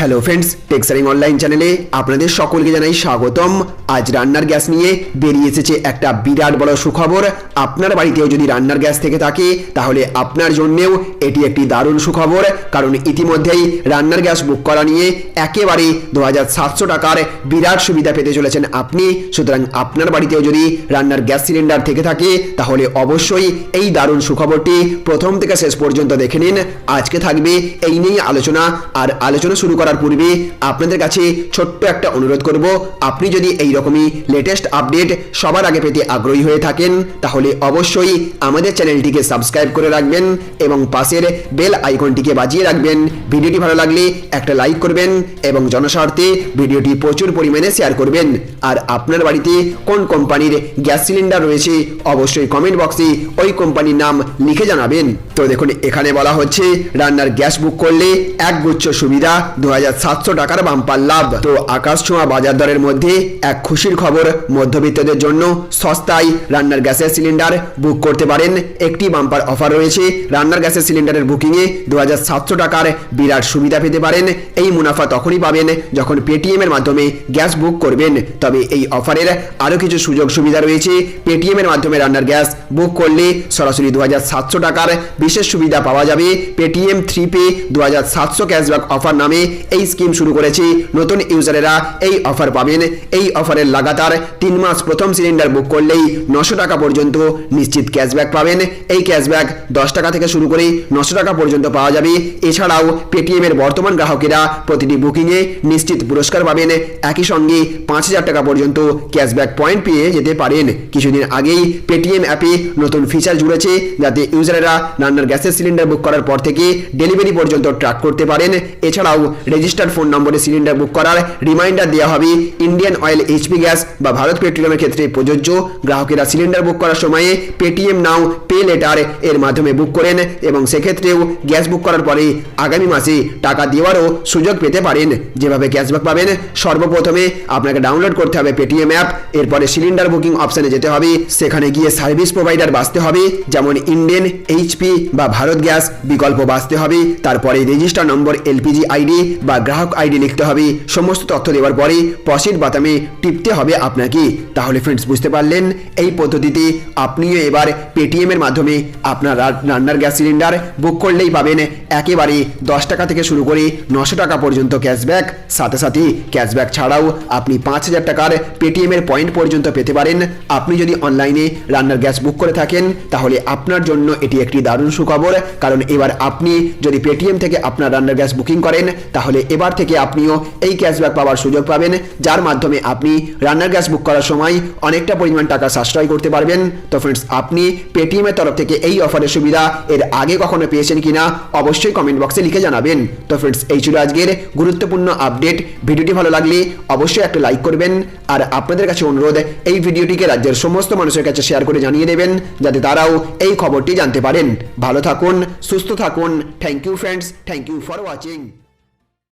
Hello friends, টেক্সারিং online চ্যানেলে আপনাদের সকলকে জানাই স্বাগতম। আজ রান্নার গ্যাস নিয়ে বেরিয়ে এসেছে একটা বিরাট বড় সুখবর। আপনার বাড়িতেও যদি রান্নার গ্যাস থেকে থাকে তাহলে আপনার জন্যেও এটি একটি দারুণ সুখবর, কারণ ইতিমধ্যেই রান্নার গ্যাস বুক করা নিয়ে একেবারে 2700 টাকার বিরাট সুবিধা পেতে চলেছেন আপনি। সুতরাং আপনার বাড়িতেও যদি রান্নার গ্যাস সিলিন্ডার থেকে থাকে তাহলে অবশ্যই এই দারুণ সুখবরটি প্রথম থেকে শেষ পর্যন্ত দেখে নিন। আজকে থাকবে এই নিয়ে আলোচনা। আর আলোচনা শুরু করার পূর্বে আপনাদের কাছে ছোট্ট একটা অনুরোধ করব, আপনি যদি এই রকমই লেটেস্ট আপডেট সবার আগে পেতে আগ্রহী হয়ে থাকেন তাহলে অবশ্যই আমাদের চ্যানেলটিকে সাবস্ক্রাইব করে রাখবেন এবং পাশের বেল আইকনটিকে বাজিয়ে রাখবেন। ভিডিওটি ভালো লাগলে একটা লাইক করবেন এবং জনস্বার্থে ভিডিওটি প্রচুর পরিমাণে শেয়ার করবেন। আর আপনার বাড়িতে কোন কোম্পানির গ্যাস সিলিন্ডার রয়েছে অবশ্যই কমেন্ট বক্সে ওই কোম্পানির নাম লিখে জানাবেন। তো দেখুন, এখানে বলা হচ্ছে রান্নার গ্যাস বুক করলে একগুচ্ছ সুবিধা, 2700 টাকার বাম্পার লাভ। তো আকাশ ছোঁয়া বাজার দরের মধ্যে এক খুশির খবর, মধ্যবিত্তদের জন্য সস্তায় রান্নার গ্যাসের সিলিন্ডার বুক করতে পারেন। একটি বাম্পার অফার রয়েছে, রান্নার গ্যাসের সিলিন্ডারের বুকিংয়ে 2700 টাকার বিরাট সুবিধা পেতে পারেন। এই মুনাফা তখনই পাবেন যখন পেটিএম এর মাধ্যমে গ্যাস বুক করবেন। তবে এই অফারের আরও কিছু সুযোগ সুবিধা রয়েছে। পেটিএম এর মাধ্যমে রান্নার গ্যাস বুক করলে সরাসরি 2700 টাকার বিশেষ সুবিধা পাওয়া যাবে। পেটিএম 3 পে 2700 ক্যাশব্যাক অফার নামে এই স্কিম শুরু করেছে। নতুন ইউজারেরা এই অফার পাবেন। এই অফারের লাগাতার 3 মাস প্রথম সিলিন্ডার বুক করলেই 900 টাকা পর্যন্ত নিশ্চিত ক্যাশব্যাক পাবেন। এই ক্যাশব্যাক 10 টাকা থেকে শুরু করে 900 টাকা পর্যন্ত পাওয়া যাবে। এছাড়াও পেটিএম এর বর্তমান গ্রাহকেরা প্রতিটি বুকিংয়ে নিশ্চিত পুরস্কার পাবেন। একই সঙ্গে 5000 টাকা পর্যন্ত ক্যাশব্যাক পয়েন্ট পেয়ে যেতে পারেন। কিছুদিন আগেই পেটিএম অ্যাপে নতুন ফিচার জুড়েছে যাতে ইউজারেরা রান্নার গ্যাসের সিলিন্ডার বুক করার পর থেকে ডেলিভারি পর্যন্ত ট্র্যাক করতে পারেন। এছাড়াও রেজিস্টার্ড ফোন নম্বরে সিলিন্ডার বুক করার রিমাইন্ডার দেওয়া হবে। ইন্ডিয়ান অয়েল, এইচপি গ্যাস বা ভারত পেট্রোলিয়ামের ক্ষেত্রে প্রযোজ্য। গ্রাহকেরা সিলিন্ডার বুক করার সময়ে পেটিএম নাও পে লেটার এর মাধ্যমে বুক করেন এবং সেক্ষেত্রেও গ্যাস বুক করার পরে আগামী মাসে টাকা দেওয়ারও সুযোগ পেতে পারেন। যেভাবে ক্যাশব্যাক পাবেন, সর্বপ্রথমে আপনাকে ডাউনলোড করতে হবে পেটিএম অ্যাপ। এরপরে সিলিন্ডার বুকিং অপশানে যেতে হবে। সেখানে গিয়ে সার্ভিস প্রোভাইডার বাছতে হবে, যেমন ইন্ডিয়ান, এইচপি বা ভারত গ্যাস বিকল্প বাছতে হবে। তারপরে রেজিস্টার নম্বর, এলপিজি আইডি বা গ্রাহক আইডি লিখতে হবে। সমস্ত তথ্য দেওয়ার পরে প্রসিড বাটনে টিপতে হবে আপনাকে। তাহলে ফ্রেন্ডস, বুঝতে পারলেন এই পদ্ধতিতে আপনিও এবার পেটিএম এর মাধ্যমে আপনার রান্নার গ্যাস সিলিন্ডার বুক করলেই পাবেন একেবারে 10 টাকা থেকে শুরু করে 900 টাকা পর্যন্ত ক্যাশব্যাক। সাথে সাথে ক্যাশব্যাক ছাড়াও আপনি 5000 টাকার পেটিএম এর পয়েন্ট পর্যন্ত পেতে পারেন। আপনি যদি অনলাইনে রান্নার গ্যাস বুক করে থাকেন তাহলে আপনার জন্য এটি একটি দারুণ সুখবর, কারণ এবার আপনি যদি পেটিএম থেকে আপনার রান্নার গ্যাস বুকিং করেন তাহলে এবার থেকে আপনিও এই ক্যাশব্যাক পাওয়ার সুযোগ পাবেন, যার মাধ্যমে আপনি রান্নার গ্যাস বুক করার সময় অনেকটা পরিমাণ টাকা সাশ্রয় করতে পারবেন। তো ফ্রেন্ডস, আপনি পেটিএম এর তরফ থেকে এই অফারের সুবিধা এর আগে কখনো পেয়েছেন কিনা অবশ্যই কমেন্ট বক্সে লিখে জানাবেন। তো ফ্রেন্ডস, এই ছিল আজকের গুরুত্বপূর্ণ আপডেট। ভিডিওটি ভালো লাগলে অবশ্যই একটা লাইক করবেন। আর আপনাদের কাছে অনুরোধ, এই ভিডিওটিকে রাজ্যের সমস্ত মানুষের কাছে শেয়ার করে জানিয়ে দেবেন যাতে তারাও এই খবরটি জানতে পারেন। ভালো থাকুন, সুস্থ থাকুন। Thank you friends, thank you for watching.